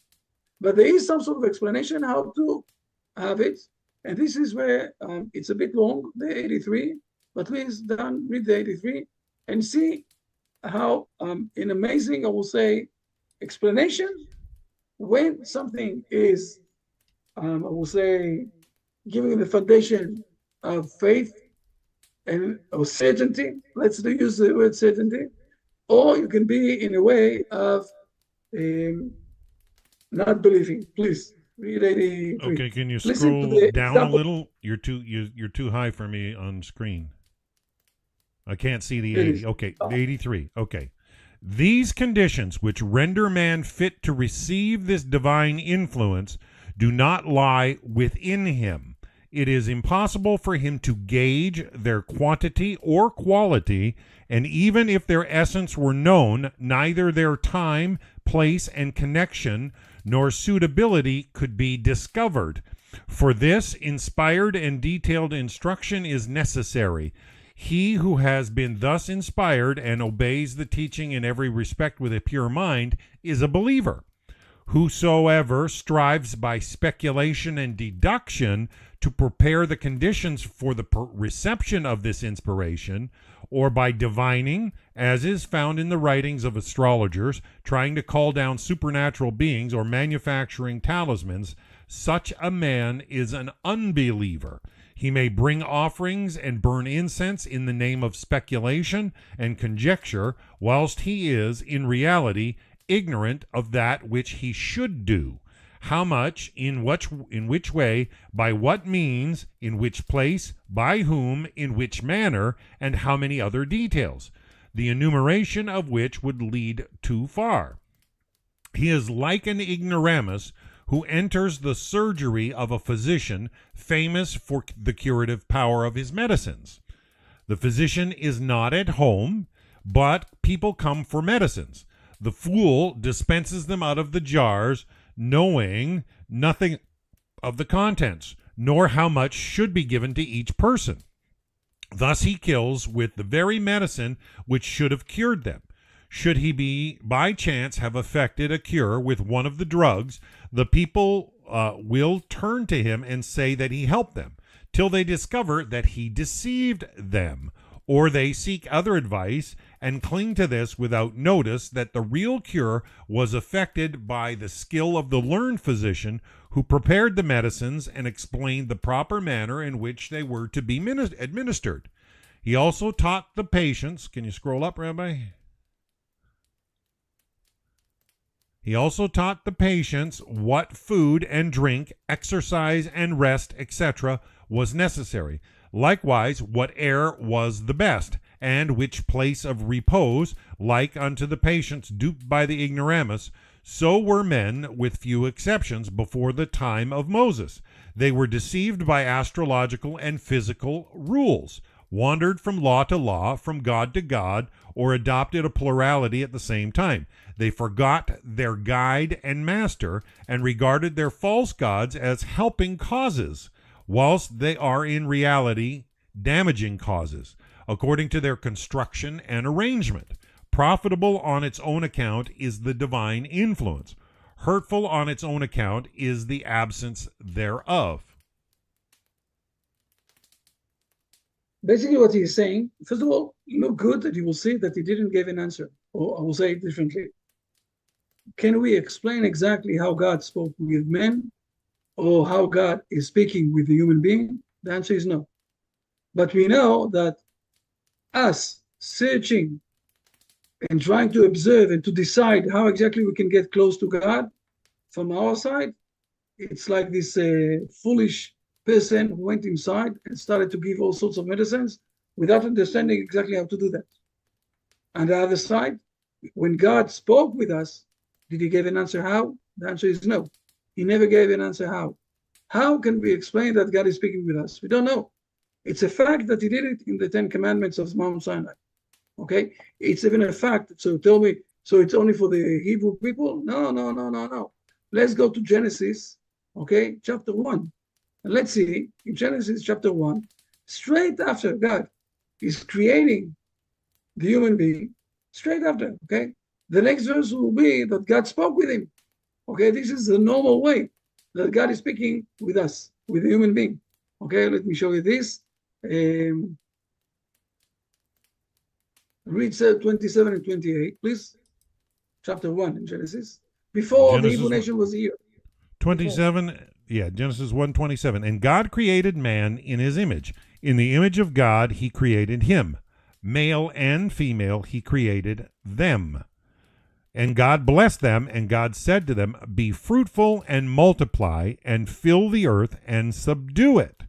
But there is some sort of explanation how to have it. And this is where it's a bit long, the 83, but please, Dan, read the 83 and see how an amazing, I will say, explanation when something is, I will say, giving the foundation of faith and of certainty. Let's use the word certainty. Or you can be in a way of not believing. Please read 83. Okay, can you Listen to scroll the down a example. little? You're too high for me on screen. I can't see the It 80. is. Okay, the 83. Okay. These conditions which render man fit to receive this divine influence do not lie within him. It is impossible for him to gauge their quantity or quality, and even if their essence were known, neither their time, place, and connection nor suitability could be discovered. For this, inspired and detailed instruction is necessary. He who has been thus inspired and obeys the teaching in every respect with a pure mind is a believer. Whosoever strives by speculation and deduction to prepare the conditions for the reception of this inspiration, or by divining, as is found in the writings of astrologers, trying to call down supernatural beings or manufacturing talismans, such a man is an unbeliever. He may bring offerings and burn incense in the name of speculation and conjecture, whilst he is, in reality, ignorant of that which he should do. How much, in which way, by what means, in which place, by whom, in which manner, and how many other details, the enumeration of which would lead too far. He is like an ignoramus who enters the surgery of a physician famous for the curative power of his medicines. The physician is not at home, but people come for medicines. The fool dispenses them out of the jars, knowing nothing of the contents, nor how much should be given to each person. Thus he kills with the very medicine which should have cured them. Should he be by chance have effected a cure with one of the drugs, the people will turn to him and say that he helped them, till they discover that he deceived them, or they seek other advice and cling to this without notice that the real cure was effected by the skill of the learned physician who prepared the medicines and explained the proper manner in which they were to be administered. He also taught the patients, can you scroll up, Rabbi? He also taught the patients what food and drink, exercise and rest, etc., was necessary. Likewise, what air was the best, and which place of repose, like unto the patients duped by the ignoramus. So were men, with few exceptions, before the time of Moses. They were deceived by astrological and physical rules, wandered from law to law, from God to God, or adopted a plurality at the same time. They forgot their guide and master, and regarded their false gods as helping causes, whilst they are in reality damaging causes, according to their construction and arrangement. Profitable on its own account is the divine influence. Hurtful on its own account is the absence thereof. Basically what he is saying, first of all, look good that you will see that he didn't give an answer, or I will say it differently. Can we explain exactly how God spoke with men or how God is speaking with the human being? The answer is no. But we know that us searching and trying to observe and to decide how exactly we can get close to God from our side, it's like this foolish person who went inside and started to give all sorts of medicines without understanding exactly how to do that. On the other side, when God spoke with us, did he give an answer how? The answer is no. He never gave an answer how. How can we explain that God is speaking with us? We don't know. It's a fact that he did it in the 10 Commandments of Mount Sinai. Okay? It's even a fact. So tell me, so it's only for the Hebrew people? No. Let's go to Genesis, okay, chapter 1. And let's see, in Genesis chapter 1, straight after God is creating the human being, straight after, okay? The next verse will be that God spoke with him. Okay, this is the normal way that God is speaking with us, with the human being. Okay, let me show you this. Read 27 and 28, please. Chapter 1 in Genesis. Before the Hebrew nation was here. 27, yeah, Genesis 1:27. And God created man in his image. In the image of God, he created him. Male and female, he created them. And God blessed them, and God said to them, be fruitful and multiply, and fill the earth and subdue it.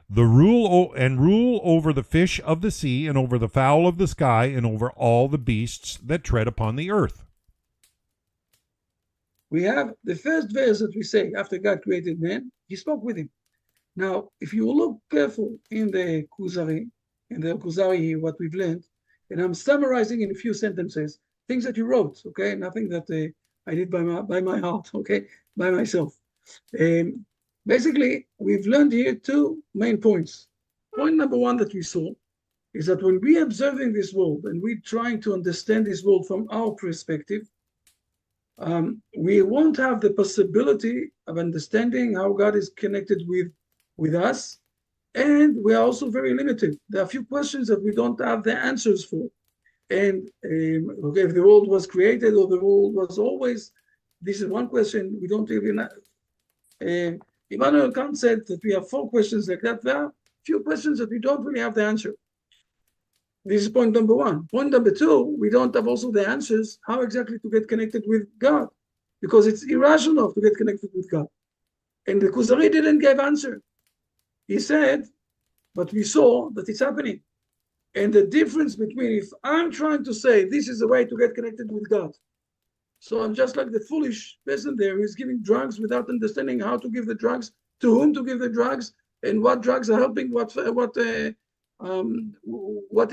Rule over the fish of the sea, and over the fowl of the sky, and over all the beasts that tread upon the earth. We have the first verse that we say, after God created man, he spoke with him. Now, if you look careful in the Kuzari, what we've learned, and I'm summarizing in a few sentences, things that you wrote, okay? Nothing that I did by my heart, okay? By myself. Basically, we've learned here two main points. Point number one that we saw is that when we're observing this world and we're trying to understand this world from our perspective, we won't have the possibility of understanding how God is connected with us, and we are also very limited. There are a few questions that we don't have the answers for. And okay, if the world was created or the world was always, this is one question we don't even Immanuel Kant said that we have 4 questions like that. There are a few questions that we don't really have the answer. This is point number one. Point number two, we don't have also the answers how exactly to get connected with God, because it's irrational to get connected with God. And the Kuzari didn't give answer. He said, but we saw that it's happening. And the difference between if I'm trying to say this is the way to get connected with God, so I'm just like the foolish person there who's giving drugs without understanding how to give the drugs, to whom to give the drugs, and what drugs are helping what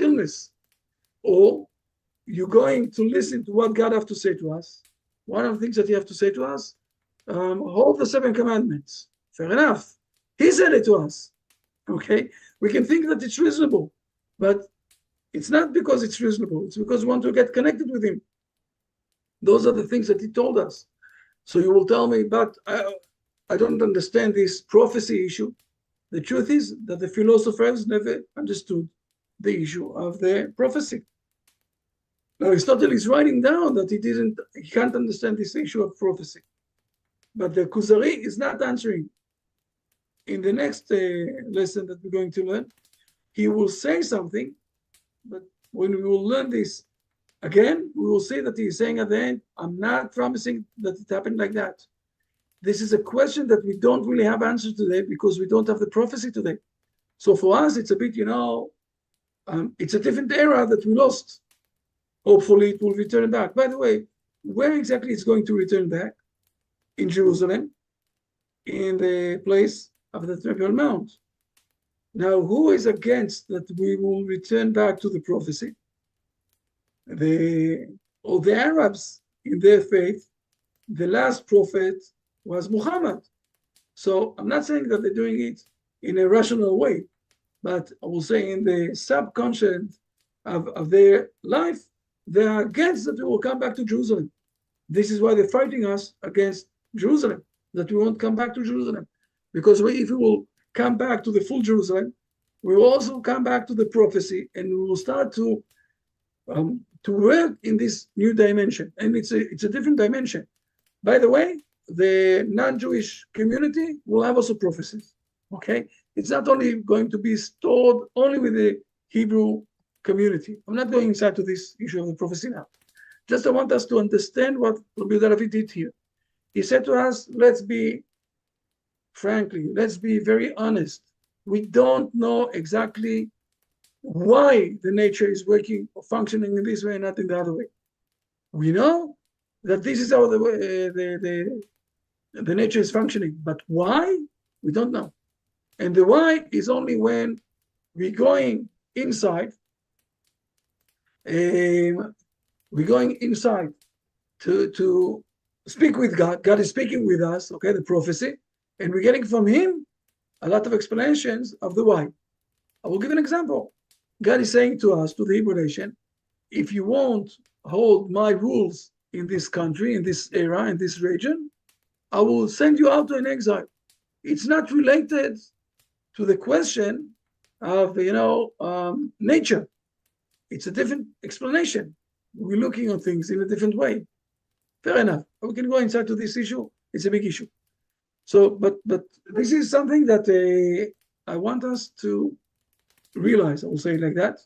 illness. Or you're going to listen to what God have to say to us. One of the things that he have to say to us, hold the 7 commandments. Fair enough. He said it to us. Okay? We can think that it's reasonable, but it's not because it's reasonable. It's because we want to get connected with him. Those are the things that he told us. So you will tell me, but I don't understand this prophecy issue. The truth is that the philosophers never understood the issue of the prophecy. Now Aristotle is writing down that he can't understand this issue of prophecy. But the Kuzari is not answering. In the next lesson that we're going to learn, he will say something, but when we will learn this again, we will see that he's saying at the end, I'm not promising that it happened like that. This is a question that we don't really have answers today because we don't have the prophecy today. So for us, it's a bit, it's a different era that we lost. Hopefully it will return back. By the way, where exactly it's going to return back? In Jerusalem, in the place of the Temple Mount. Now, who is against that we will return back to the prophecy? The Arabs in their faith, the last prophet was Muhammad. So I'm not saying that they're doing it in a rational way, but I will say in the subconscious of their life, they are against that we will come back to Jerusalem. This is why they're fighting us against Jerusalem, that we won't come back to Jerusalem. Because if we will come back to the full Jerusalem, we will also come back to the prophecy, and we will start to work in this new dimension. And it's a different dimension. By the way, the non-Jewish community will have also prophecies. Okay, it's not only going to be stored only with the Hebrew community. I'm not going inside to this issue of the prophecy now. Just I want us to understand what Rabbi David did here. He said to us, let's be very honest. We don't know exactly why the nature is working or functioning in this way and not in the other way. We know that this is how the nature is functioning, but why? We don't know. And the why is only when we're going inside. We're going inside to speak with God. God is speaking with us, okay, the prophecy, and we're getting from him a lot of explanations of the why. I will give an example. God is saying to us, to the Hebrew nation, if you won't hold my rules in this country, in this era, in this region, I will send you out to an exile. It's not related to the question of, nature. It's a different explanation. We're looking at things in a different way. Fair enough. We can go inside to this issue. It's a big issue. So, but this is something that I want us to realize. I will say it like that.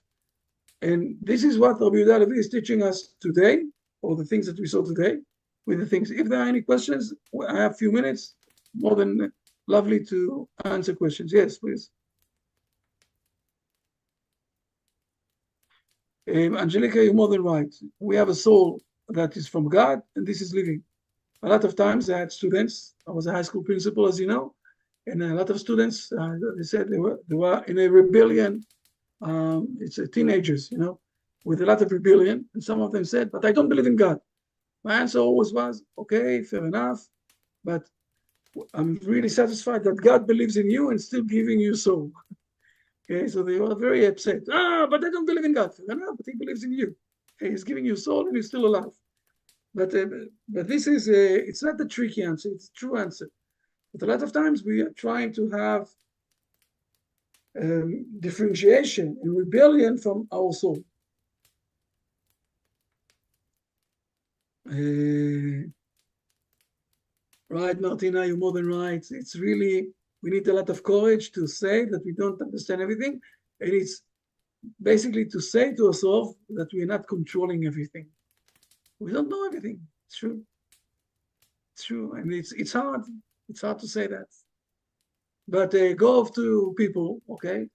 And this is what Rabbi David is teaching us today, or the things that we saw today, with the things. If there are any questions, I have a few minutes. More than lovely to answer questions. Yes, please. Angelica, you're more than right. We have a soul that is from God, and this is living. A lot of times I had students. I was a high school principal, as you know, and a lot of students, they said they were in a rebellion. It's teenagers, with a lot of rebellion. And some of them said, but I don't believe in God. My answer always was, okay, fair enough. But I'm really satisfied that God believes in you and still giving you soul. Okay, so they were very upset. But I don't believe in God. Fair enough, but he believes in you. Okay, he's giving you soul and he's still alive. But this is, it's not the tricky answer, it's the true answer. But a lot of times we are trying to have differentiation and rebellion from our soul. Right, Martina, you're more than right. It's really, we need a lot of courage to say that we don't understand everything. And it's basically to say to ourselves that we're not controlling everything. We don't know everything. It's true. It's true. And it's hard. It's hard to say that. But go off to people, okay,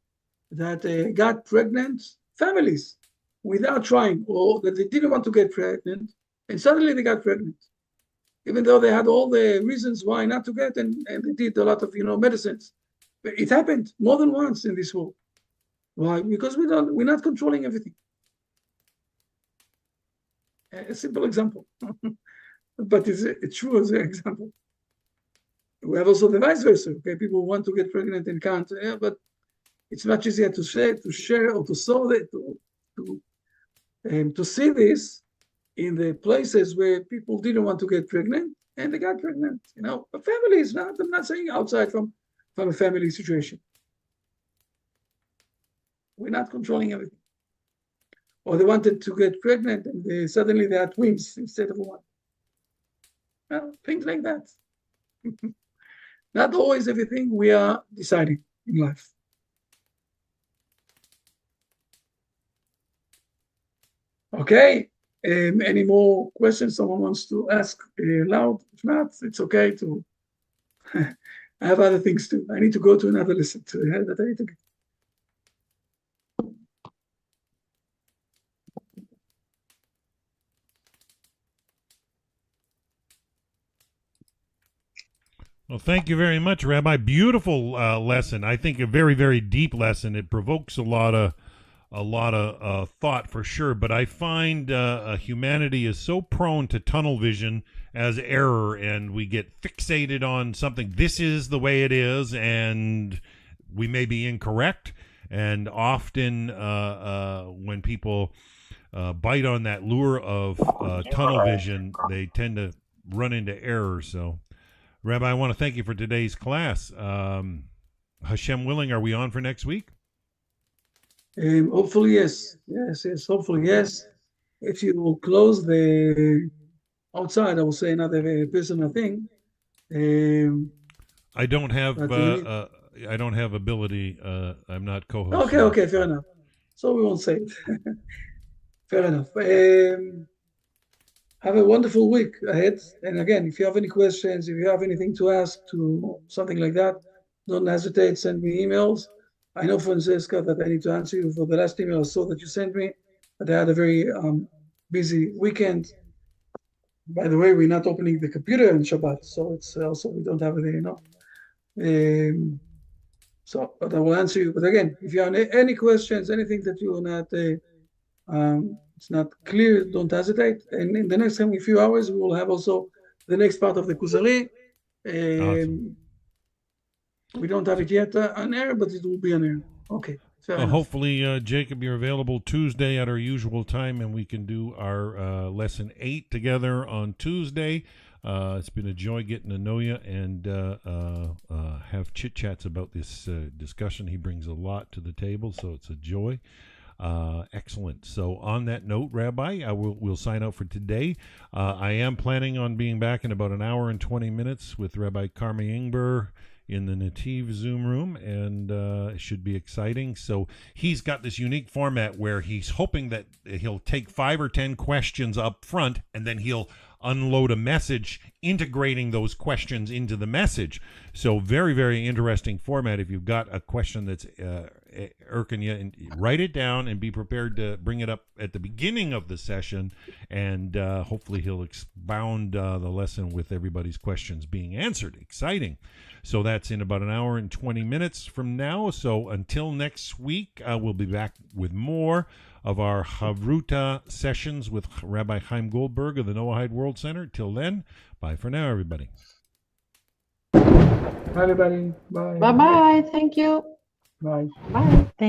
that got pregnant, families, without trying, or that they didn't want to get pregnant, and suddenly they got pregnant, even though they had all the reasons why not to get, and they did a lot of medicines. But it happened more than once in this world. Why? Because we're not controlling everything. A simple example, but it's true as an example. We have also the vice versa. Okay, people want to get pregnant and can't. Yeah, but it's much easier to share, or to solve it, to see this in the places where people didn't want to get pregnant and they got pregnant. A family is not. I'm not saying outside from a family situation. We're not controlling everything. Or they wanted to get pregnant and suddenly they had twins instead of one. Things like that. Not always everything we are deciding in life. Okay. Any more questions someone wants to ask loud? If not, it's okay to. I have other things too. I need to go to another lesson too. That I need to get. Well, thank you very much, Rabbi. Beautiful lesson. I think a very, very deep lesson. It provokes a lot of thought for sure. But I find humanity is so prone to tunnel vision as error, and we get fixated on something. This is the way it is, and we may be incorrect. And often, when people bite on that lure of tunnel vision, they tend to run into error. So. Rabbi, I want to thank you for today's class. Hashem willing, are we on for next week? Hopefully, yes. Yes, hopefully, yes. If you will close the outside, I will say another personal thing. I don't have But we need- I don't have ability. I'm not co-host. Okay, fair enough. So we won't say it. Fair enough. Have a wonderful week ahead. And again, if you have any questions, if you have anything to ask to something like that, don't hesitate, send me emails. I know, Francesca, that I need to answer you for the last email I saw that you sent me, but I had a very busy weekend. By the way, we're not opening the computer on Shabbat, so it's also, we don't have it, So, but I will answer you. But again, if you have any questions, anything that you are not, it's not clear, don't hesitate. And in the next coming few hours, we will have also the next part of the Kuzari. Awesome. We don't have it yet on air, but it will be on air. Okay. Fair enough. Hopefully, Jacob, you're available Tuesday at our usual time, and we can do our lesson 8 together on Tuesday. It's been a joy getting to know you and have chit chats about this discussion. He brings a lot to the table, so it's a joy. Excellent. So on that note, Rabbi, we'll sign out for today. I am planning on being back in about an hour and 20 minutes with Rabbi Carmi Ingber in the Nativ Zoom room, and it should be exciting. So he's got this unique format where he's hoping that he'll take 5 or 10 questions up front, and then he'll unload a message integrating those questions into the message. So very, very interesting format. If you've got a question that's irking you, and write it down and be prepared to bring it up at the beginning of the session, and hopefully he'll expound the lesson with everybody's questions being answered. Exciting. So that's in about an hour and 20 minutes from now. So until next week, we'll be back with more of our Chavruta sessions with Rabbi Chaim Goldberg of the Noahide World Center. Till then, bye for now, everybody. Bye, everybody. Bye. Bye-bye. Thank you. Bye. Bye.